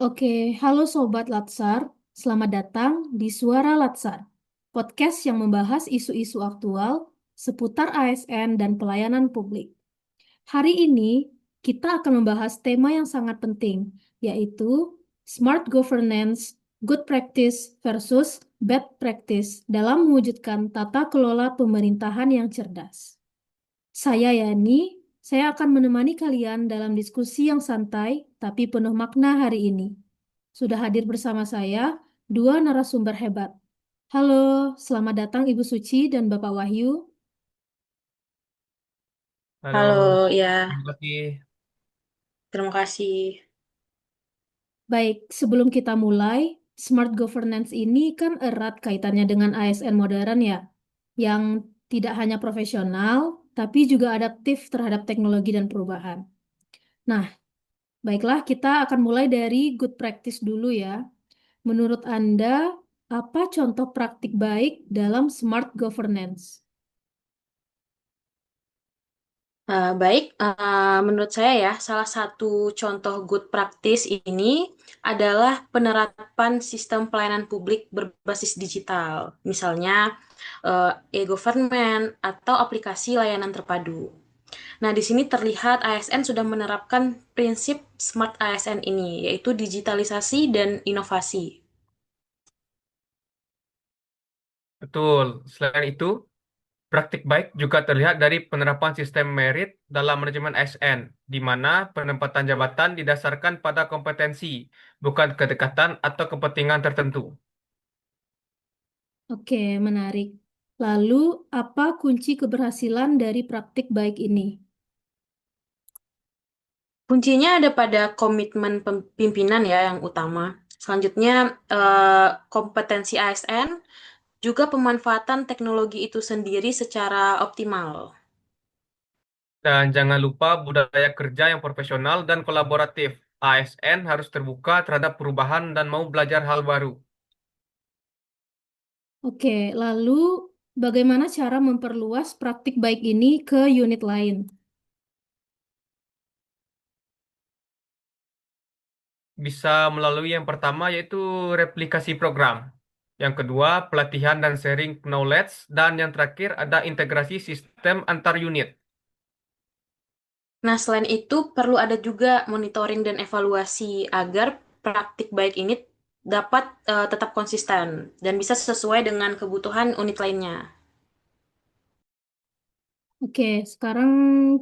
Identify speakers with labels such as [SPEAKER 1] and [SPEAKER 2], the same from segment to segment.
[SPEAKER 1] Oke, halo Sobat Latsar. Selamat datang di Suara Latsar, podcast yang membahas isu-isu aktual seputar ASN dan pelayanan publik. Hari ini kita akan membahas tema yang sangat penting, yaitu Smart Governance, Good Practice versus Bad Practice dalam mewujudkan tata kelola pemerintahan yang cerdas. Saya Yani, saya akan menemani kalian dalam diskusi yang santai tapi penuh makna hari ini. Sudah hadir bersama saya dua narasumber hebat. Halo, selamat datang Ibu Suci dan Bapak Wahyu.
[SPEAKER 2] Halo,
[SPEAKER 3] Halo, ya,
[SPEAKER 2] terima kasih.
[SPEAKER 3] terima kasih.
[SPEAKER 1] Baik, sebelum kita mulai, smart governance ini kan erat kaitannya dengan ASN modern ya, yang tidak hanya profesional, tapi juga adaptif terhadap teknologi dan perubahan. Nah, baiklah kita akan mulai dari good practice dulu ya. Menurut Anda, apa contoh praktik baik dalam smart governance?
[SPEAKER 3] Baik, menurut saya ya, salah satu contoh good practice ini adalah penerapan sistem pelayanan publik berbasis digital, misalnya e-government atau aplikasi layanan terpadu. Nah, di sini terlihat ASN sudah menerapkan prinsip Smart ASN ini, yaitu digitalisasi dan inovasi.
[SPEAKER 2] Betul. Selain itu, praktik baik juga terlihat dari penerapan sistem merit dalam manajemen ASN, di mana penempatan jabatan didasarkan pada kompetensi, bukan kedekatan atau kepentingan tertentu.
[SPEAKER 1] Oke, menarik. Lalu, apa kunci keberhasilan dari praktik baik ini?
[SPEAKER 3] Kuncinya ada pada komitmen pimpinan ya yang utama. Selanjutnya, kompetensi ASN, juga pemanfaatan teknologi itu sendiri secara optimal.
[SPEAKER 2] Dan jangan lupa budaya kerja yang profesional dan kolaboratif. ASN harus terbuka terhadap perubahan dan mau belajar hal baru.
[SPEAKER 1] Oke, lalu bagaimana cara memperluas praktik baik ini ke unit lain?
[SPEAKER 2] Bisa melalui yang pertama yaitu replikasi program. Yang kedua, pelatihan dan sharing knowledge. Dan yang terakhir ada integrasi sistem antar unit.
[SPEAKER 3] Nah, selain itu perlu ada juga monitoring dan evaluasi agar praktik baik ini dapat tetap konsisten dan bisa sesuai dengan kebutuhan unit lainnya.
[SPEAKER 1] Oke, sekarang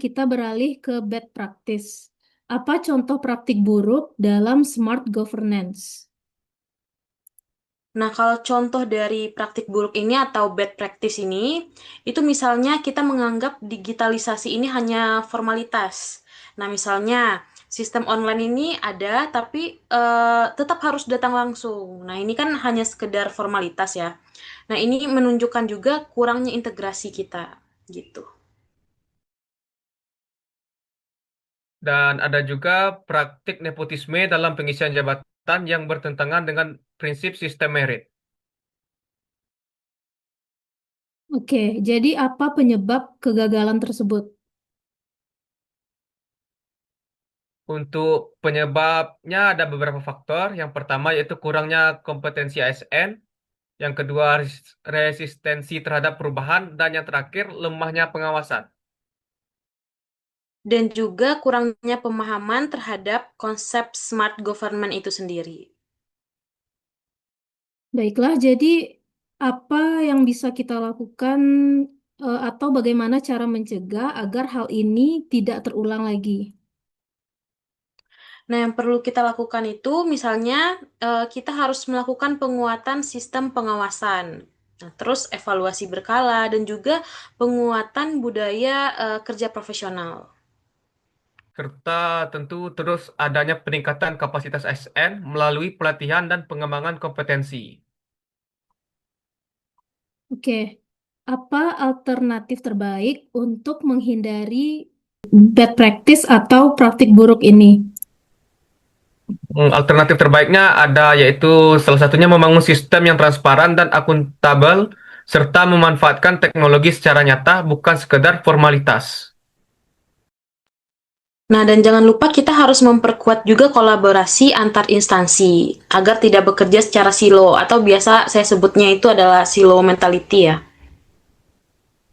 [SPEAKER 1] kita beralih ke bad practice. Apa contoh praktik buruk dalam smart governance?
[SPEAKER 3] Nah, kalau contoh dari praktik buruk ini atau bad practice ini, itu misalnya kita menganggap digitalisasi ini hanya formalitas. Nah, misalnya sistem online ini ada, tapi tetap harus datang langsung. Nah, ini kan hanya sekedar formalitas ya. Nah, ini menunjukkan juga kurangnya integrasi kita, gitu.
[SPEAKER 2] Dan ada juga praktik nepotisme dalam pengisian jabatan yang bertentangan dengan prinsip sistem merit.
[SPEAKER 1] Oke, jadi apa penyebab kegagalan tersebut?
[SPEAKER 2] Untuk penyebabnya ada beberapa faktor. Yang pertama yaitu kurangnya kompetensi ASN. Yang kedua resistensi terhadap perubahan. Dan yang terakhir lemahnya pengawasan.
[SPEAKER 3] Dan juga kurangnya pemahaman terhadap konsep smart government itu sendiri.
[SPEAKER 1] Baiklah, jadi apa yang bisa kita lakukan atau bagaimana cara mencegah agar hal ini tidak terulang lagi?
[SPEAKER 3] Nah, yang perlu kita lakukan itu misalnya kita harus melakukan penguatan sistem pengawasan. Nah, terus evaluasi berkala dan juga penguatan budaya kerja profesional.
[SPEAKER 2] Serta tentu terus adanya peningkatan kapasitas ASN melalui pelatihan dan pengembangan kompetensi.
[SPEAKER 1] Oke, apa alternatif terbaik untuk menghindari bad practice atau praktik buruk ini?
[SPEAKER 2] Alternatif terbaiknya ada yaitu salah satunya membangun sistem yang transparan dan akuntabel serta memanfaatkan teknologi secara nyata bukan sekedar formalitas.
[SPEAKER 3] Nah, dan jangan lupa kita harus memperkuat juga kolaborasi antar instansi agar tidak bekerja secara silo atau biasa saya sebutnya itu adalah silo mentality ya.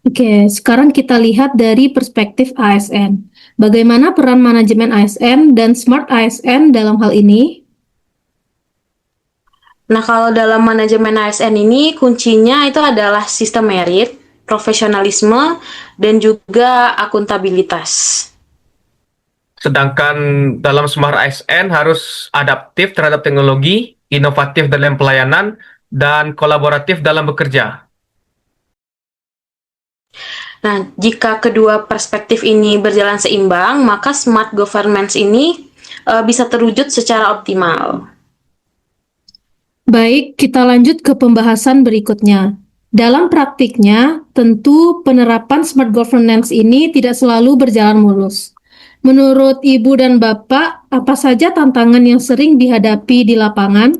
[SPEAKER 1] Oke, sekarang kita lihat dari perspektif ASN. Bagaimana peran manajemen ASN dan Smart ASN dalam hal ini?
[SPEAKER 3] Nah, kalau dalam manajemen ASN ini kuncinya itu adalah sistem merit, profesionalisme, dan juga akuntabilitas.
[SPEAKER 2] Sedangkan dalam Smart ASN harus adaptif terhadap teknologi, inovatif dalam pelayanan, dan kolaboratif dalam bekerja.
[SPEAKER 3] Nah, jika kedua perspektif ini berjalan seimbang, maka smart governance ini bisa terwujud secara optimal.
[SPEAKER 1] Baik, kita lanjut ke pembahasan berikutnya. Dalam praktiknya, tentu penerapan smart governance ini tidak selalu berjalan mulus. Menurut Ibu dan Bapak, apa saja tantangan yang sering dihadapi di lapangan?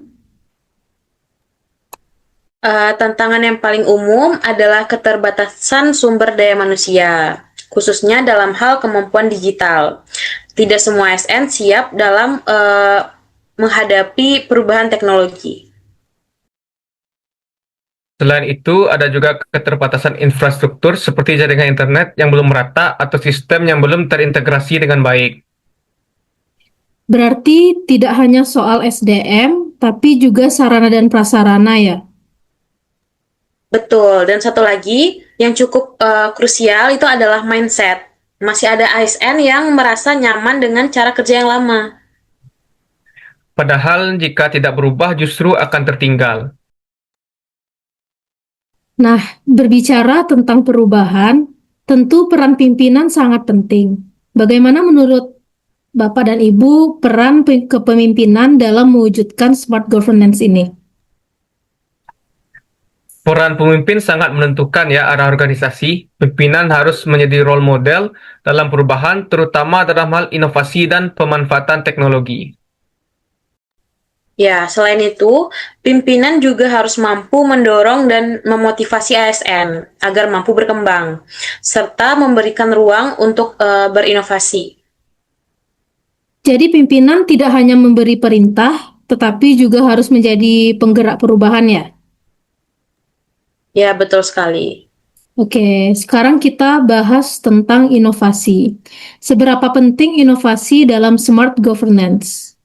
[SPEAKER 3] Tantangan yang paling umum adalah keterbatasan sumber daya manusia, khususnya dalam hal kemampuan digital. Tidak semua ASN siap dalam menghadapi perubahan teknologi.
[SPEAKER 2] Selain itu, ada juga keterbatasan infrastruktur seperti jaringan internet yang belum merata atau sistem yang belum terintegrasi dengan baik.
[SPEAKER 1] Berarti tidak hanya soal SDM, tapi juga sarana dan prasarana ya.
[SPEAKER 3] Betul, dan satu lagi yang cukup krusial itu adalah mindset. Masih ada ASN yang merasa nyaman dengan cara kerja yang lama.
[SPEAKER 2] Padahal jika tidak berubah justru akan tertinggal.
[SPEAKER 1] Nah, berbicara tentang perubahan, tentu peran pimpinan sangat penting. Bagaimana menurut Bapak dan Ibu peran kepemimpinan dalam mewujudkan smart governance ini?
[SPEAKER 2] Peran pemimpin sangat menentukan ya arah organisasi. Pimpinan harus menjadi role model dalam perubahan, terutama dalam hal inovasi dan pemanfaatan teknologi.
[SPEAKER 3] Ya, selain itu, pimpinan juga harus mampu mendorong dan memotivasi ASN agar mampu berkembang, serta memberikan ruang untuk berinovasi.
[SPEAKER 1] Jadi pimpinan tidak hanya memberi perintah, tetapi juga harus menjadi penggerak perubahan ya?
[SPEAKER 3] Ya, betul sekali.
[SPEAKER 1] Oke, sekarang kita bahas tentang inovasi. Seberapa penting inovasi dalam smart governance?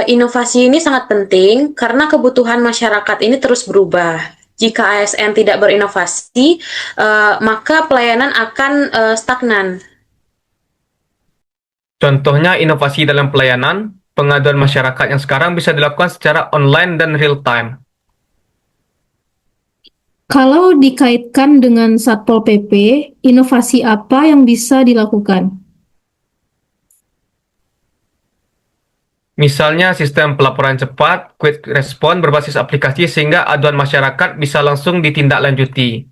[SPEAKER 3] Inovasi ini sangat penting karena kebutuhan masyarakat ini terus berubah. Jika ASN tidak berinovasi, maka pelayanan akan stagnan.
[SPEAKER 2] Contohnya inovasi dalam pelayanan, pengaduan masyarakat yang sekarang bisa dilakukan secara online dan real time.
[SPEAKER 1] Kalau dikaitkan dengan Satpol PP, inovasi apa yang bisa dilakukan?
[SPEAKER 2] Misalnya sistem pelaporan cepat, quick respon berbasis aplikasi sehingga aduan masyarakat bisa langsung ditindaklanjuti.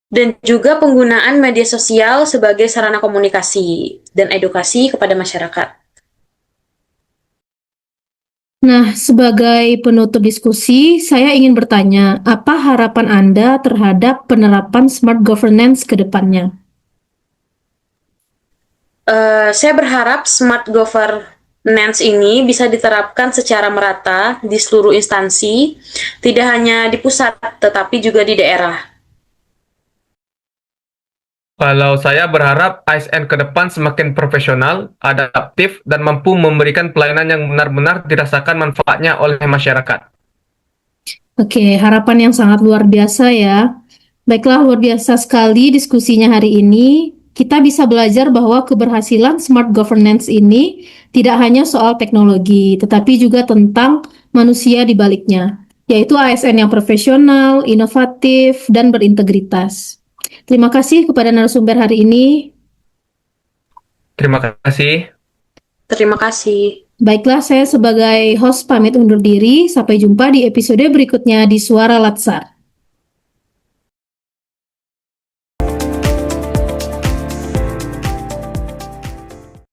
[SPEAKER 3] Dan juga penggunaan media sosial sebagai sarana komunikasi dan edukasi kepada masyarakat.
[SPEAKER 1] Nah, sebagai penutup diskusi, saya ingin bertanya, apa harapan Anda terhadap penerapan smart governance ke depannya?
[SPEAKER 3] Saya berharap smart governance ini bisa diterapkan secara merata di seluruh instansi, tidak hanya di pusat, tetapi juga di daerah.
[SPEAKER 2] Kalau saya berharap ASN ke depan semakin profesional, adaptif, dan mampu memberikan pelayanan yang benar-benar dirasakan manfaatnya oleh masyarakat.
[SPEAKER 1] Oke, harapan yang sangat luar biasa ya. Baiklah, luar biasa sekali diskusinya hari ini. Kita bisa belajar bahwa keberhasilan smart governance ini tidak hanya soal teknologi, tetapi juga tentang manusia di baliknya, yaitu ASN yang profesional, inovatif, dan berintegritas. Terima kasih kepada narasumber hari ini.
[SPEAKER 2] Terima kasih.
[SPEAKER 3] Terima kasih.
[SPEAKER 1] Baiklah, saya sebagai host pamit undur diri. Sampai jumpa di episode berikutnya di Suara Latsar.